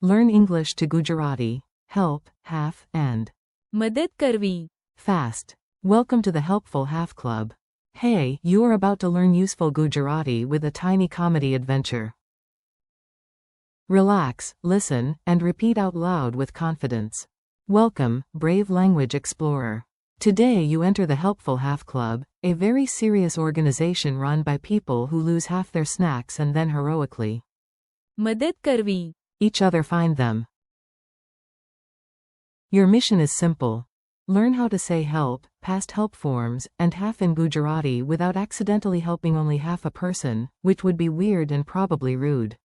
Learn English to Gujarati. Help, half, and મદદ કરવી. fast. Welcome to the Helpful Half Club. Hey, you are about to learn useful Gujarati with a tiny comedy adventure. Relax, listen, and repeat out loud with confidence. Welcome, brave language explorer. Today you enter the Helpful Half Club, a very serious organization run by people who lose half their snacks and then heroically મદદ કરવી. each other find them. Your mission is simple. Learn how to say help, past help forms, and half in Gujarati without accidentally helping only half a person, which would be weird and probably rude.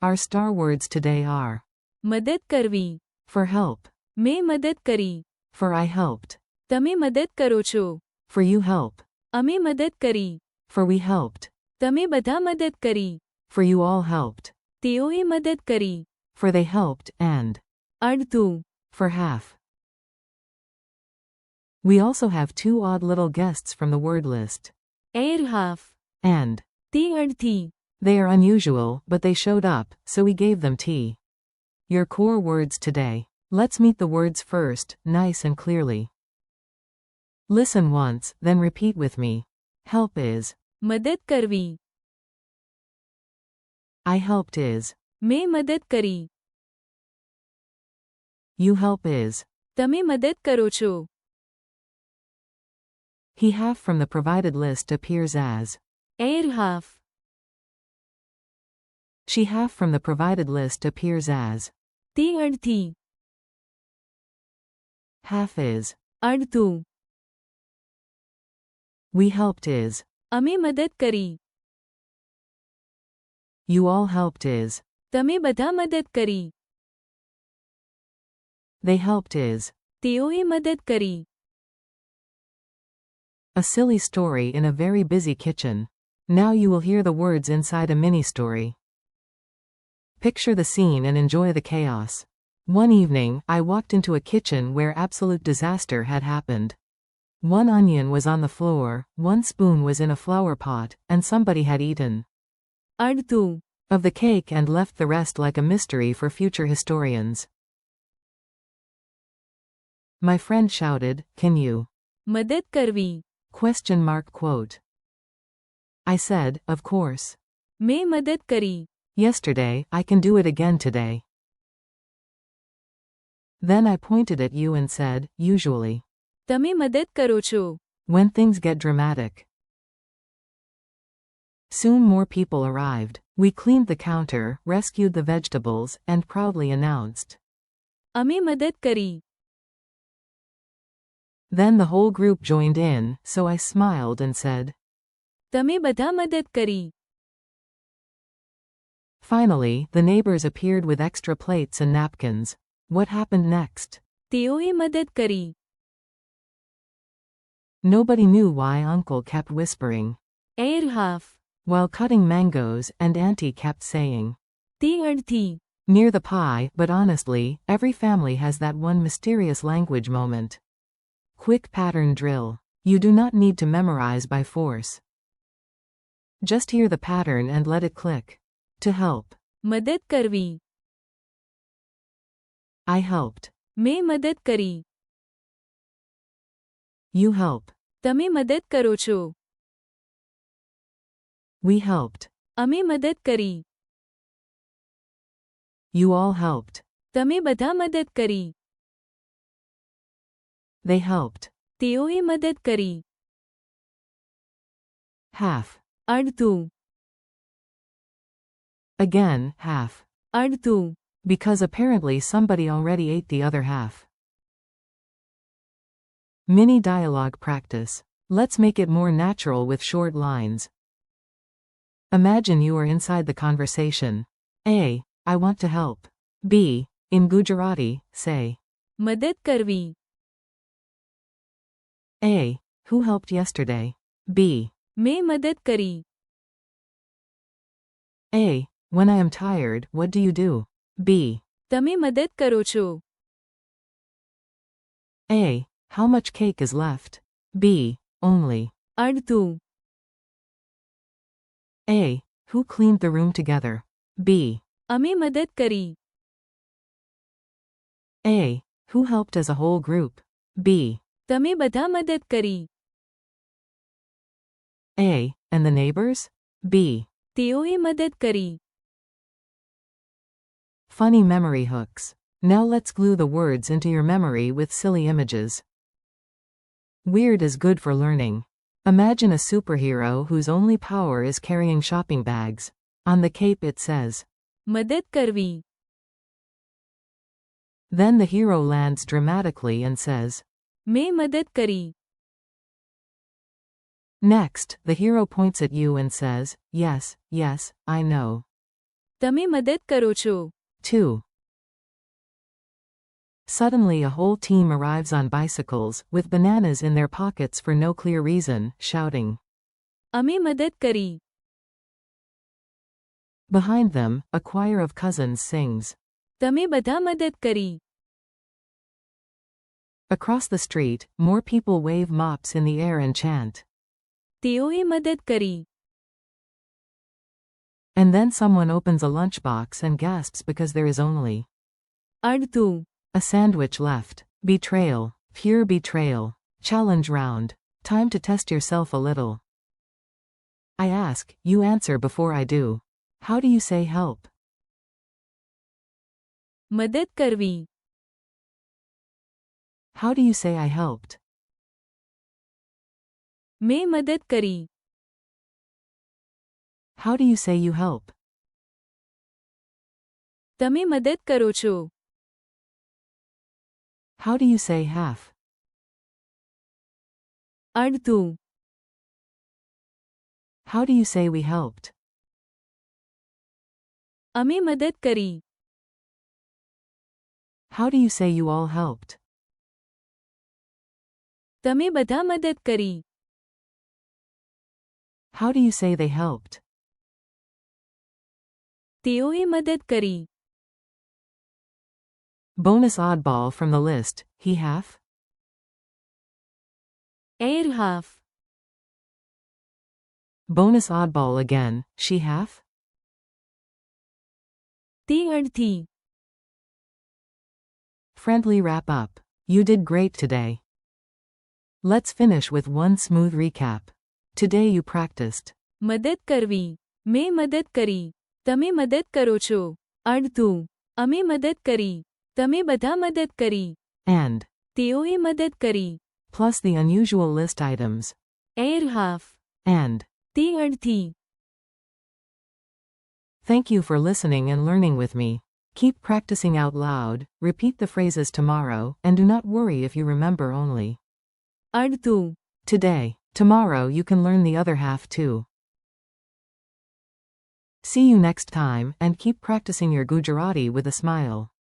Our star words today are મદદ કરવી. for help, મેં મદદ કરી. for I helped, તમે મદદ કરો છો. for you help, અમે મદદ કરી. for we helped, તમે બધા મદદ કરી. for you all helped, તેઓએ મદદ કરી. for they helped, and અડધું. for half. We also have two odd little guests from the word list. Air half. And તે અડધી. they are unusual, but they showed up, so we gave them tea. Your core words today. Let's meet the words first, nice and clearly. Listen once, then repeat with me. Help is. મદદ કરવી. I helped is. મેં મદદ કરી. You help is. તમે મદદ કરો છો. He half from the provided list appears as. Air half. She half from the provided list appears as. તે અડધી. Half is. અડધું. We helped is. અમે મદદ કરી. You all helped is. તમે બધા મદદ કરી. They helped is. તેઓએ મદદ કરી. A silly story in a very busy kitchen. Now you will hear the words inside a mini story. Picture the scene and enjoy the chaos. One evening, I walked into a kitchen where absolute disaster had happened. One onion was on the floor, one spoon was in a flower pot, and somebody had eaten અડધું. of the cake and left the rest like a mystery for future historians. My friend shouted, "Can you?" મદદ કરવી. Quote. I said, "Of course. મેં મદદ કરી. Yesterday, I can do it again today." Then I pointed at you and said, "Usually." તમે મદદ કરો છો. When things get dramatic. Soon more people arrived. We cleaned the counter, rescued the vegetables, and proudly announced. અમે મદદ કરી. Then the whole group joined in, so I smiled and said. તમે બધા મદદ કરી. Finally, the neighbors appeared with extra plates and napkins. What happened next? તેઓએ મદદ કરી. Nobody knew why Uncle kept whispering air half. while cutting mangoes, and Auntie kept saying તે અડધી. near the pie, but honestly, every family has that one mysterious language moment. Quick pattern drill. You do not need to memorize by force. Just hear the pattern and let it click. To help. મદદ કરવી. I helped. મેં મદદ કરી. You help. તમે મદદ કરો છો. We helped. અમે મદદ કરી. You all helped. તમે બધા મદદ કરી. They helped. તેઓએ મદદ કરી. Half. અડધું. Again, half. અડધું. Because apparently somebody already ate the other half. Mini dialogue practice. Let's make it more natural with short lines. Imagine you are inside the conversation. A. I want to help. B. In Gujarati, say. મદદ કરવી. A. Who helped yesterday? B. મેં મદદ કરી. A. When I am tired, what do you do? B. તમે મદદ કરો છો. A. How much cake is left? B. Only. અડધું. A. Who cleaned the room together? B. અમે મદદ કરી. A. Who helped as a whole group? B. તમે બધા મદદ કરી. A. And the neighbors? B. તેઓએ મદદ કરી. Funny memory hooks. Now let's glue the words into your memory with silly images. Weird is good for learning. Imagine a superhero whose only power is carrying shopping bags. On the cape it says, મદદ કરવી. Then the hero lands dramatically and says, મેં મદદ કરી. Next, the hero points at you and says, Yes, yes, I know. તમે મદદ કરો છો. 2. Suddenly a whole team arrives on bicycles, with bananas in their pockets for no clear reason, shouting. અમે મદદ કરી. Behind them, a choir of cousins sings. તમે બધા મદદ કરી. Across the street, more people wave mops in the air and chant. તેઓએ મદદ કરી. And then someone opens a lunchbox and gasps because there is only અડધું. a sandwich left. Betrayal. Pure betrayal. Challenge round. Time to test yourself a little. I ask, you answer before I do. How do you say help? મદદ કરવી. How do you say I helped? મેં મદદ કરી. How do you say you help? તમે મદદ કરો છો. How do you say half? અડધું. How do you say we helped? અમે મદદ કરી. How do you say you all helped? તમે બધા મદદ કરી. How do you say they helped? તેઓએ મદદ કરી. Bonus oddball from the list, he half? Air half. Bonus oddball again, she half? તે અડધી. Friendly wrap up. You did great today. Let's finish with one smooth recap. Today you practiced. મદદ કરવી. મેં મદદ કરી. તમે મદદ કરો છો. અડધું. અમે મદદ કરી. તમે બધા મદદ કરી. And, તેઓએ મદદ કરી. plus the unusual list items. Air half. And, તે અડધી. thank you for listening and learning with me. Keep practicing out loud, repeat the phrases tomorrow, and do not worry if you remember only અડધું. today. Tomorrow you can learn the other half too. See you next time, and keep practicing your Gujarati with a smile.